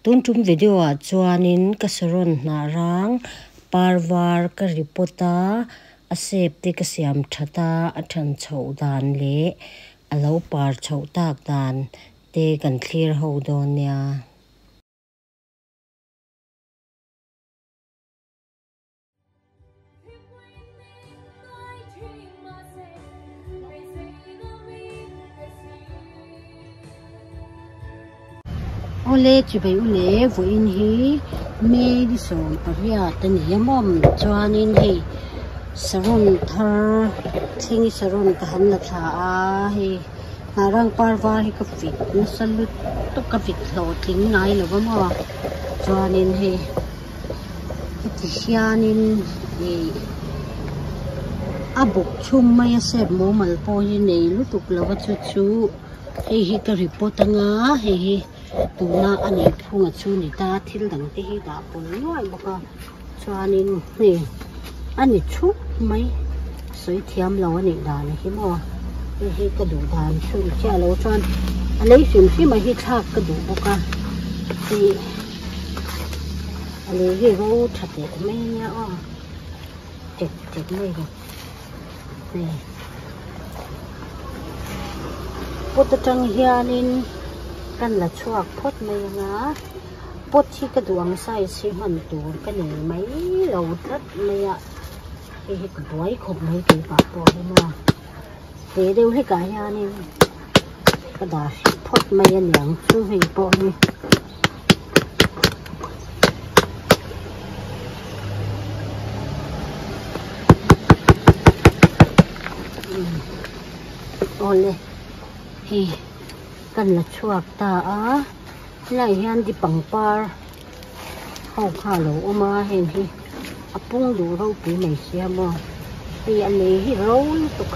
tun tum video a chuanin kasaron na rang parwar ka ripota asep te ka siam thata athan chho dan le alo par chho tak dan te kan clear ho don nia ole chibai ule voin hi me di som paria tan yamom chuanin hi sarun thar thingi sarun ka han la tha a hi narang parwar hi ka fit na salut to ka fit lo thing nai lo ma chuanin hi ti hianin hi abuk chum mai se mo mal po hi nei lu tuk lo chu chu hi ka report anga hi tuna ani phunga chu ni ta thil dang te hi da pon noi boka chuanin ni ani chu mai soi thiam lo ani da ni hi mo hi ka du dan chu cha lo chuan alei sim hi mai hi thak ka du boka hi alei hi ro thate mai nya o tek mai go ni pot tang hianin kan la chuak phot mai nga pot hi ka duang sai si man tur ka nei mai lo that mai a hi ka duai khop mai ke pa po hi ma te deu hi ka hianin ka da phot mai an yang chu hi po ni ole hi kan la chuak ta a lai hian di pangpar ho kha lo oma hen hi apung du ro pi mai sia mo hi an nei hi ro tuk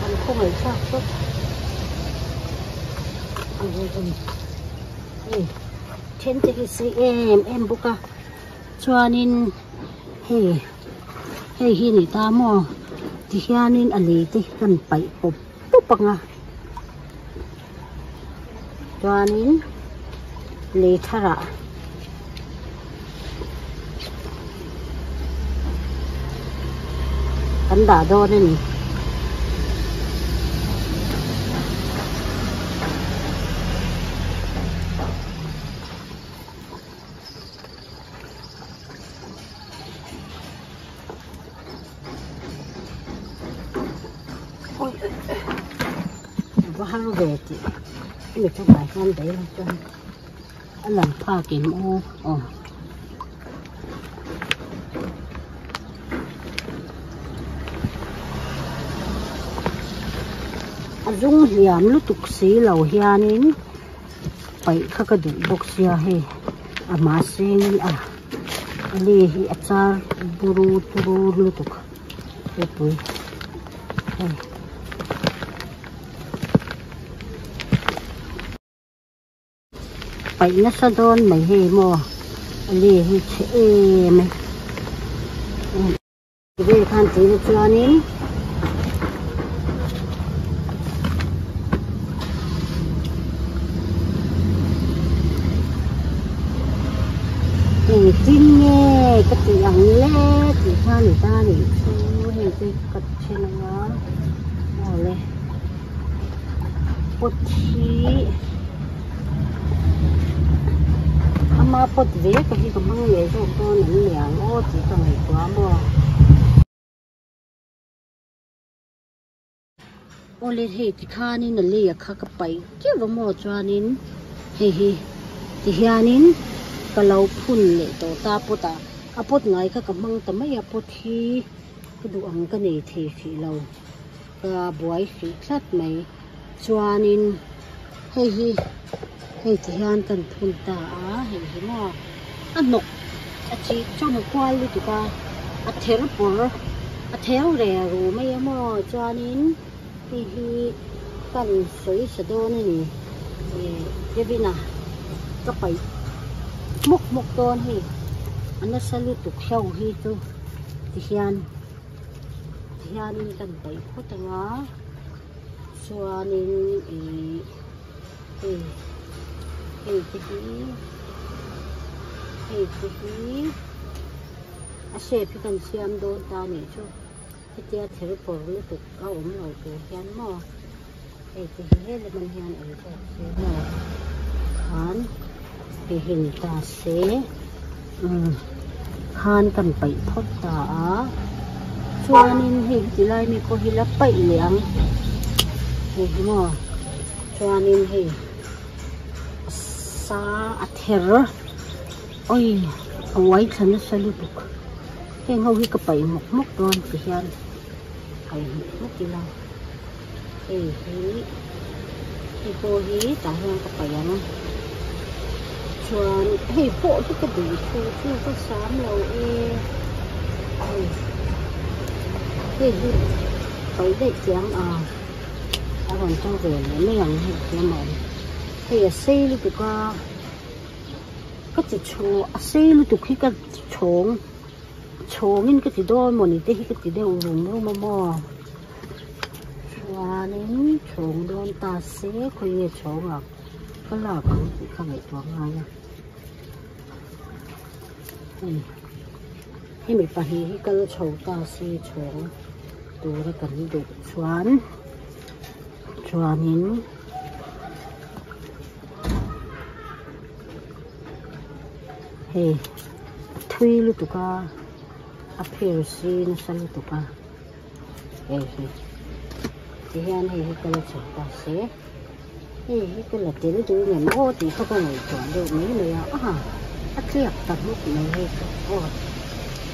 an ko mai sa so an hi chen te hi se em buka chuanin hi ni ta mo ti hianin ali te kan pai pop panga chuanin le thara kan da do ni oi ba halu ve ti mi cho bài con đấy là cho anh làm pha kiếm ô anh dung hiểm lúc tục xí lầu hianin phải khắc cái đủ bốc xia he mà sinh ali hi achar buru lúc tục cái tuổi phải nó sa đôn mày hề mò ali hi che me về khan chỉ cho nín thì tin nghe cái gì ăn lé thì sao người ta thì số hiện cái cật trên nó lên bột chi mà bột về cái gì cũng mang về cho con những miếng ô chỉ cần này quá mà ô lên thì khá nên là lấy khá cái bẫy chứ không mua cho nên thì hianin kalau phun le to ta pota apot ngai ka kamang tamai apot hi kadu ang ka nei the khi lo ka buai khi thlat mai chuanin hei hian kan phun ta a hei ma anok achi chon kwal li tu ka a ther por a ther re ru mai mo chuanin hi kan soi sadon ni devina ka pai muk ton hi ana salu tuk shaw hi tu ti hian kan pai photanga chuanin ti hei te hi a shape kan siam do ta ni chu hetia thir por lu tu a lo tu hian mo hei te hi le man hian ai ta se mo khan he hin ta se khan kan pai phot ta a chuanin hei ti lai mi ko hi la pai liang hei mo chuanin hei sa a ther oi awai thana salu tuk heng ho hi ka pai mok mok don ki hian ai mok ti la hei ko hi ta hian ka pai ang chuan hei po hi ka du chu ka sam lo hei pai dei chiang a còn trong về mấy lần cái màu thì xây luôn tụi con cái chỉ chùa xây luôn tụi khi cái chùa nên cái chỉ đôi một nít cái chỉ đều dùng đâu mà mò và nên chùa đôi ta sẽ khơi về chùa à cái là cũng không phải chùa ngay nha hay mình phải cái chùa ta sẽ chùa tụi nó cần được choán chuanin hei thui lu tuka a phir si na san tuka hei ti hian hei kala chata se hei kala tin tu ngan o ti kha ko ngai chuan do mai le a tliak ta mu mai hei o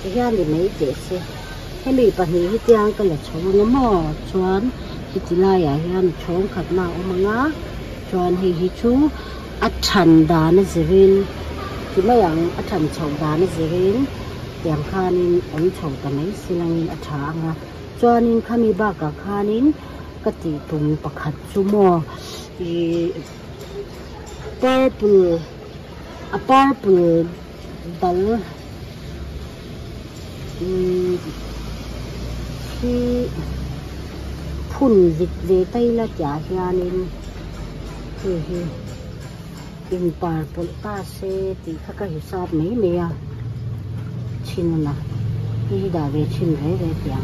ti hian ni mai te se hei mi pa hi tiang kala chhong mo chuan ti lai à hian chhong khat na omanga chuan hi chu a than da na zirin ti mai ang a than chhong da na zirin tiang khanin om chhong ta mai silangin a tha anga chuanin khami ba ka khanin ka ti tum pakhat chu mo purple dal khi phun dịch về tây là chả hianin thì in purple ta se thì các cái hisab mấy mẹ chin na đi đã về chin về tiếng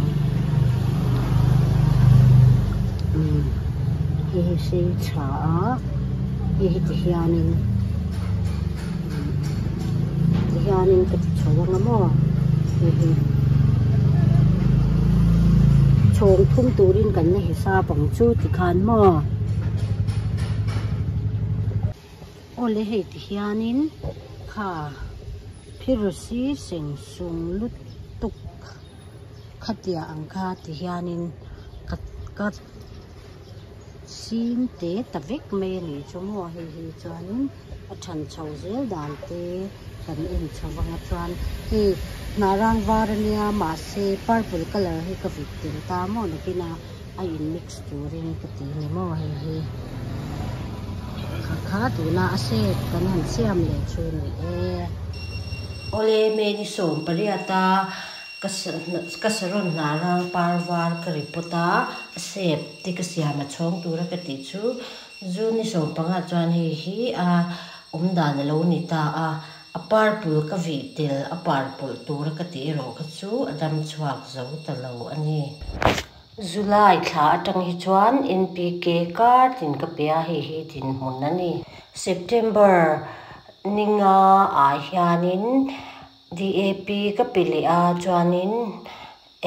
hi se cha hi hianin cái chỗ đó mo chong thung turin kan na hisa pang chu ti khan mo ole hei ti hianin kha phirusi seng sung lut tuk khatia angkha ti hianin kat sim te tavek me ni chu mo hi chuanin a than chho zel dan te kan in chawanga chuan hi narang varania ma se purple color hi ka vitin ta mo nakina a in mix turin ka ti ni mo hi kha tu na ase kan han siam le chu ni ole me ni som pariata kasaron narang parwar karipota sep ti ka siama chong tura ka ti chu zu ni som panga chuan hi a umdan lo ni ta a purple ka vitil a purple tur ka ti ro ka chu adam chuak zo ta lo ani July thla atang hi chuan NPK card tin ka pia hi tin mun ani September ninga a hianin DAP ka pili a chuanin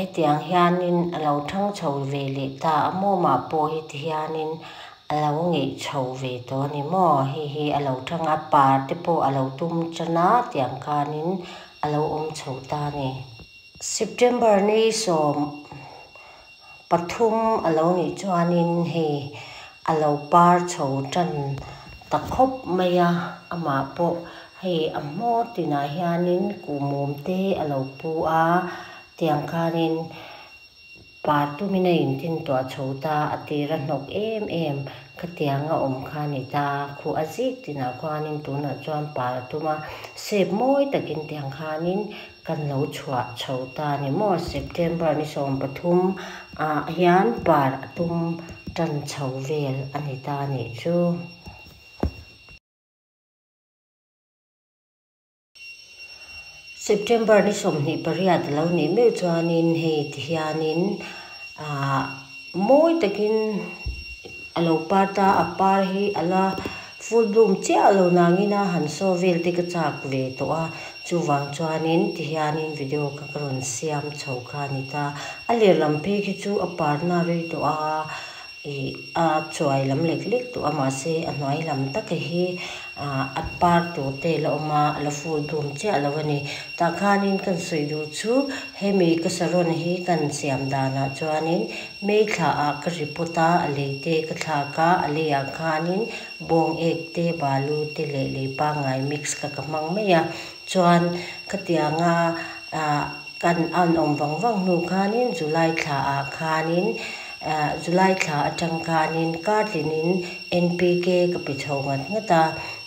etiang hianin alo thang chho ve le ta amo ma po hi ti hianin alo nge chho ve to ni mo hi alo thang a pa te po alo tum chana tiang khanin alo chho ta ni September ni som pathum alo ni chuanin he alo par chho tan takhop maya ama po he ammo tina hianin kumum te alo pu a tiang khanin pa tu mina in tin to chhota atira nok em khatianga khani ta khu azik tina khanin tuna chuan pa tuma sep moi takin tiang khanin kan lo chhuwa chhota ni mo September ni som pathum a hian par tum tan chhovel ani ta ni chu September ni som ni pariat lo ni me chuanin hei ti hianin moi takin alo parta apar hi ala full bloom che alo nangina han so vel te ka chak ve to a chuwang chuanin ti hianin video ka karon siam chhoka ni ta ale lampe ki chu apar na ve to a chuai lam lek lek to ama se anoi lam tak hi apar to te la oma la full bloom che alawani ta khanin kan soidu chu hemi ka saron hi kan siam dana chuanin me kha a ka ripota ale te ka thla ka ale ya khanin bong ek te balu te le pa ngai mix ka kamang me ya chuan khatianga kan an om wang nu khanin July kha a khanin July kha atang khanin karlinin NPK ka pichongat ngata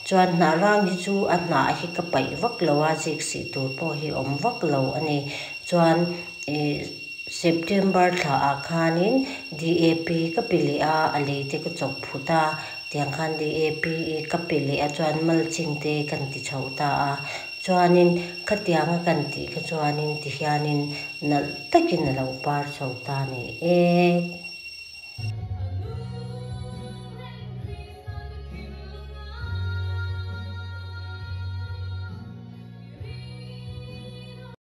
chuan na rang hi chu na hi ka pai vak lowa jik si tur po hi om vak lo ani chuan September kha a khanin DAP ka pili a ale te ka chok phuta tiang khan DAP ka pili a chuan mulching te kan ti chhota a chuanin khatianga kan ti ka chuanin ti hianin nal takin lo par chhota ni